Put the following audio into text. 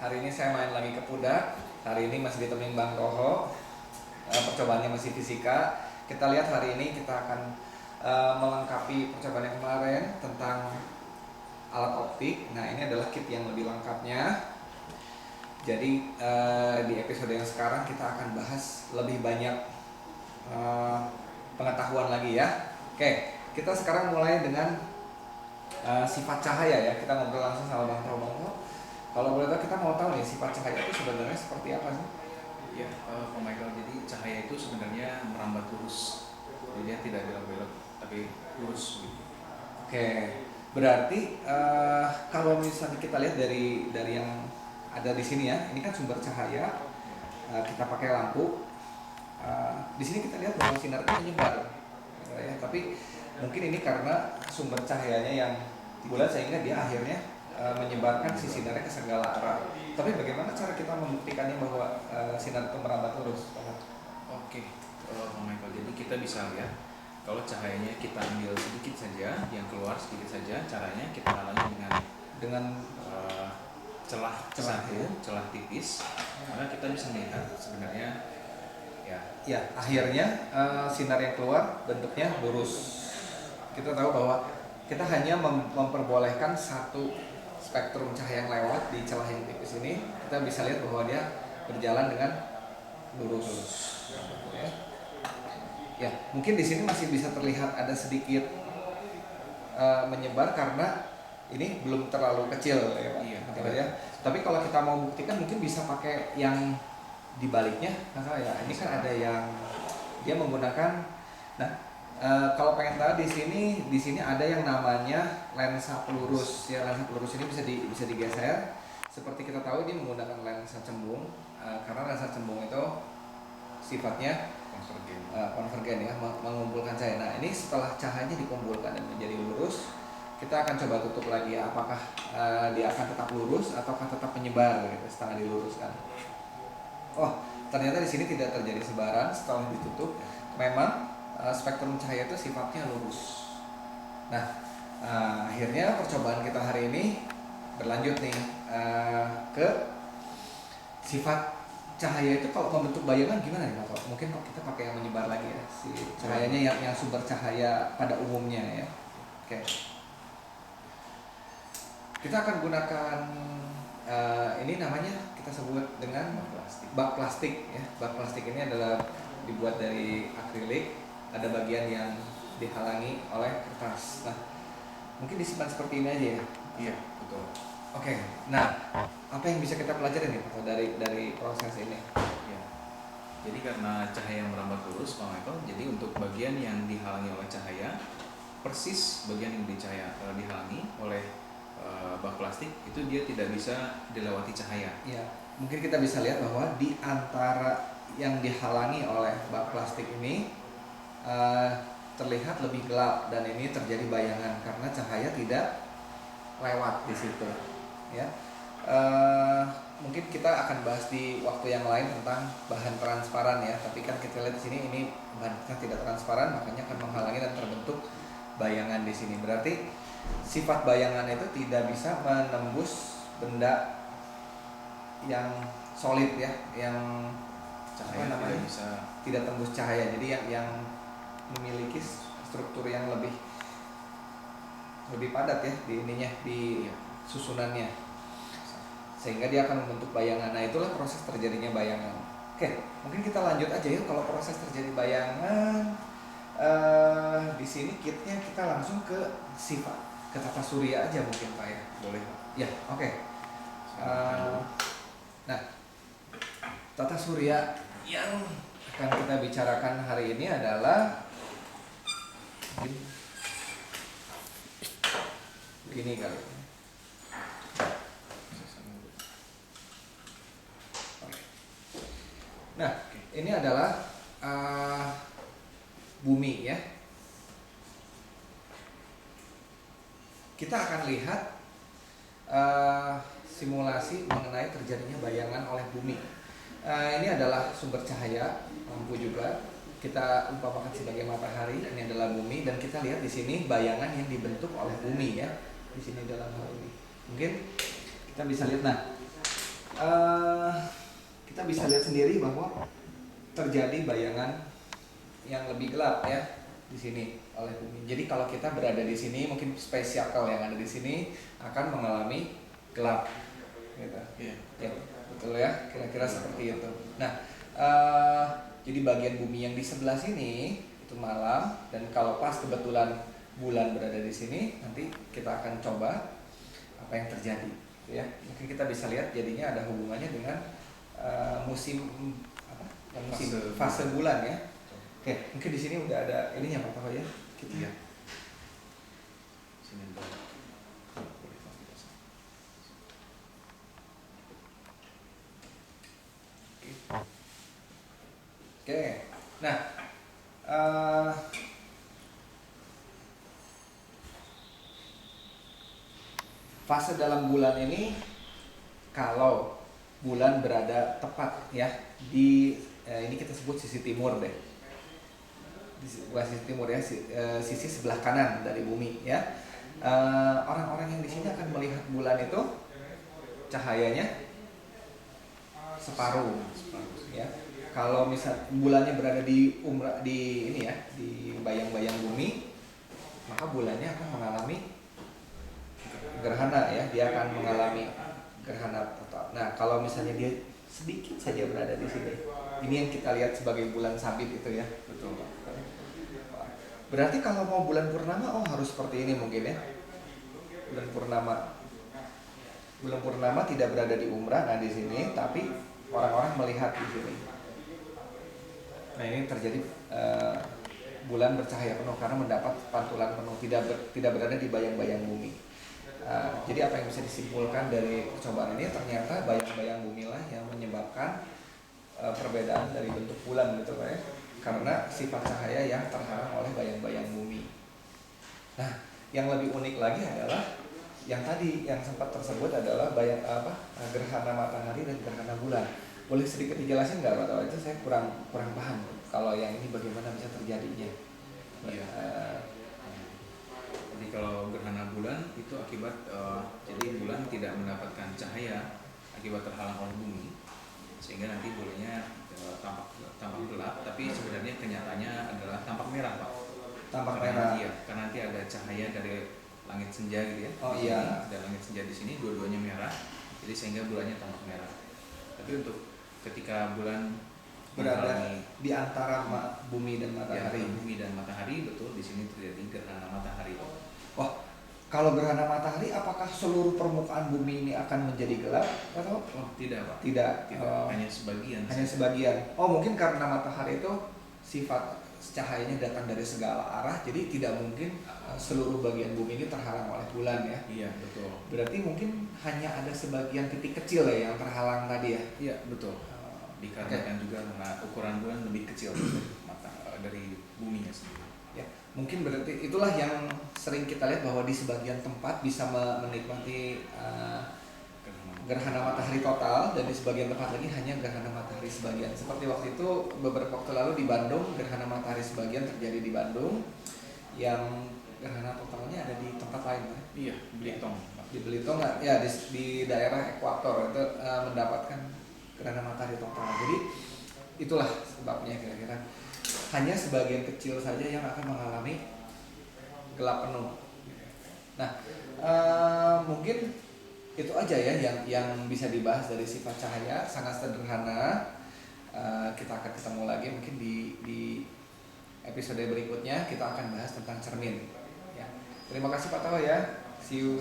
hari ini saya main lagi ke Pudak. Hari ini masih ditemenin Bang Toho. Percobaannya masih fisika. Kita lihat hari ini kita akan melengkapi percobaan yang kemarin tentang alat optik. Nah, ini adalah kit yang lebih lengkapnya. Jadi di episode yang sekarang kita akan bahas lebih banyak pengetahuan lagi ya. Oke, kita sekarang mulai dengan sifat cahaya ya. Kita ngobrol langsung sama Bang Toho. Kalau boleh tahu, kita mau tahu nih sifat cahaya itu sebenarnya seperti apa sih? Ya, Pak Michael, jadi cahaya itu sebenarnya merambat lurus, jadi dia tidak belok-belok, tapi lurus gitu. Oke, berarti kalau misalnya kita lihat dari yang ada di sini ya, ini kan sumber cahaya, kita pakai lampu. Di sini kita lihat bahwa sinar itu menyebar, ya. Tapi mungkin ini karena sumber cahayanya yang bulat sehingga dia akhirnya menyebarkan si sinarnya ke segala arah. Tapi bagaimana cara kita membuktikannya bahwa sinar itu merambat lurus? Oke, Pak Michael, jadi kita bisa lihat kalau cahayanya kita ambil sedikit saja, yang keluar sedikit saja, caranya kita halangi dengan celah celah tipis, maka kita bisa melihat sebenarnya ya akhirnya sinar yang keluar bentuknya lurus. Kita tahu bahwa kita hanya memperbolehkan satu spektrum cahaya yang lewat di celah yang tipis ini. Kita bisa lihat bahwa dia berjalan dengan lurus. Ya, mungkin di sini masih bisa terlihat ada sedikit menyebar karena ini belum terlalu kecil ya Pak. Iya, Ya. Tapi kalau kita mau buktikan mungkin bisa pakai yang dibaliknya. Nah, ya ini kan ada yang dia menggunakan. Nah, kalau pengen tahu di sini ada yang namanya lensa pelurus. Ya, lensa pelurus ini bisa digeser. Seperti kita tahu ini menggunakan lensa cembung, karena lensa cembung itu sifatnya konvergen ya, mengumpulkan cahaya. Nah, ini setelah cahayanya dikumpulkan dan menjadi lurus, kita akan coba tutup lagi ya, apakah dia akan tetap lurus ataukah tetap menyebar gitu, setelah diluruskan. Oh, ternyata di sini tidak terjadi sebaran setelah ditutup. Memang spektrum cahaya itu sifatnya lurus. Nah, akhirnya percobaan kita hari ini berlanjut nih ke sifat cahaya itu kalau membentuk bayangan gimana nih Pak? Mungkin kita pakai yang menyebar lagi ya, si cahayanya yang sumber cahaya pada umumnya ya. Oke. Kita akan gunakan ini namanya kita sebut dengan bak plastik ya. Bak plastik ini adalah dibuat dari akrilik. Ada bagian yang dihalangi oleh kertas. Nah, mungkin disimpan seperti ini aja ya. Iya, betul. Oke. Nah, apa yang bisa kita pelajari nih Pak dari proses ini? Ya. Jadi karena cahaya merambat lurus, Pak Michael, jadi untuk bagian yang dihalangi oleh cahaya, persis bagian yang dihalangi oleh bak plastik itu dia tidak bisa dilewati cahaya. Ya, mungkin kita bisa lihat bahwa di antara yang dihalangi oleh bak plastik ini terlihat lebih gelap dan ini terjadi bayangan karena cahaya tidak lewat di situ. Ya, mungkin kita akan bahas di waktu yang lain tentang bahan transparan ya. Tapi kan kita lihat di sini ini bahannya tidak transparan, makanya akan menghalangi dan terbentuk bayangan di sini. Berarti sifat bayangan itu tidak bisa menembus benda yang solid ya, yang Cahaya tidak bisa tidak tembus cahaya. Jadi yang memiliki struktur yang lebih padat ya di ininya, di susunannya, sehingga dia akan membentuk bayangan. Nah, itulah proses terjadinya bayangan. Oke, mungkin kita lanjut aja yuk. Kalau proses terjadi bayangan di sini kitnya kita langsung ke sifat, ke tata surya aja mungkin Pak ya. boleh. Ya, oke. Nah, tata surya yang akan kita bicarakan hari ini adalah begini kali. Nah, ini adalah bumi ya. Kita akan lihat simulasi mengenai terjadinya bayangan oleh bumi. Ini adalah sumber cahaya, lampu juga. Kita umpamakan sebagai matahari, ini adalah bumi, dan kita lihat di sini bayangan yang dibentuk oleh bumi ya. Di sini dalam hal ini. Mungkin kita bisa lihat, nah eh, kita bisa lihat sendiri bahwa terjadi bayangan yang lebih gelap ya di sini oleh bumi. Jadi kalau kita berada di sini, mungkin space shuttle yang ada di sini akan mengalami gelap, gitu. Iya. Ya, betul ya, kira-kira seperti itu. Nah, jadi bagian bumi yang di sebelah sini itu malam, dan kalau pas kebetulan bulan berada di sini, nanti kita akan coba apa yang terjadi, gitu ya. Mungkin kita bisa lihat jadinya ada hubungannya dengan musim apa? Musim fase bulan ya. Oke, mungkin di sini udah ada ininya Pak Tawa ya. Iya. Sini boleh validasi. Oke, nah eh, fase dalam bulan ini, kalau bulan berada tepat ya di ini kita sebut sisi timur deh, bukan sisi timur ya, sisi sebelah kanan dari bumi ya. Orang-orang yang di sini akan melihat bulan itu cahayanya separuh ya. Kalau misal bulannya berada di di ini ya, di bayang-bayang bumi, maka bulannya akan mengalami gerhana ya, dia akan mengalami gerhana total. Nah, kalau misalnya dia sedikit saja berada di sini, ini yang kita lihat sebagai bulan sabit itu ya. Betul Pak. Berarti kalau mau bulan purnama, oh harus seperti ini mungkin ya. Bulan purnama tidak berada di umrah, nah di sini, tapi orang-orang melihat di sini. Nah, ini terjadi bulan bercahaya penuh karena mendapat pantulan penuh, tidak berada di bayang-bayang bumi. Jadi apa yang bisa disimpulkan dari percobaan ini, ternyata bayang-bayang bumi lah yang menyebabkan perbedaan dari bentuk bulan gitu Pak ya, karena sifat cahaya yang terhalang oleh bayang-bayang bumi. Nah, yang lebih unik lagi adalah yang tadi yang sempat tersebut adalah gerhana matahari dan gerhana bulan. Boleh sedikit dijelasin nggak Pak Tawa? Itu saya kurang paham kalau yang ini bagaimana bisa terjadinya. Iya. Jadi kalau gerhana bulan itu akibat jadi bulan tidak mendapatkan cahaya akibat terhalang oleh bumi, sehingga nanti bulannya tampak gelap, tapi sebenarnya kenyataannya adalah tampak merah Pak. Tampak Karena merah. Iya, karena nanti ada cahaya dari langit senja gitu ya. Oh Di iya. sini, ada langit senja di sini, dua-duanya merah, jadi sehingga bulannya tampak merah. Tapi untuk ketika bulan Berada di antara bumi dan di matahari. antara bumi dan matahari, betul, di sini terjadi gerhana matahari. Wah, kalau gerhana matahari, apakah seluruh permukaan bumi ini akan menjadi gelap? Atau Oh, tidak Pak. tidak? Hanya sebagian. Hanya sebagian. Oh, mungkin karena matahari itu sifat cahayanya datang dari segala arah, jadi tidak mungkin seluruh bagian bumi ini terhalang oleh bulan ya. Iya, betul. Berarti mungkin hanya ada sebagian titik kecil ya yang terhalang tadi ya. Iya, betul. Dikarenakan juga karena ukuran bulan lebih kecil dari buminya sendiri. Ya, mungkin berarti itulah yang sering kita lihat bahwa di sebagian tempat bisa menikmati gerhana matahari total, dan di sebagian tempat lagi hanya gerhana matahari sebagian. Seperti waktu itu beberapa waktu lalu di Bandung, gerhana matahari sebagian terjadi di Bandung, yang gerhana totalnya ada di tempat lain kan? Iya, Belitung. Di Belitung ya, di daerah ekuator itu mendapatkan gerhana matahari total. Jadi itulah sebabnya kira-kira hanya sebagian kecil saja yang akan mengalami gelap penuh. Nah, mungkin itu aja ya yang bisa dibahas dari sifat cahaya, sangat sederhana. Kita akan ketemu lagi mungkin di episode berikutnya, kita akan bahas tentang cermin. Ya. Terima kasih Pak Tawa ya. See you.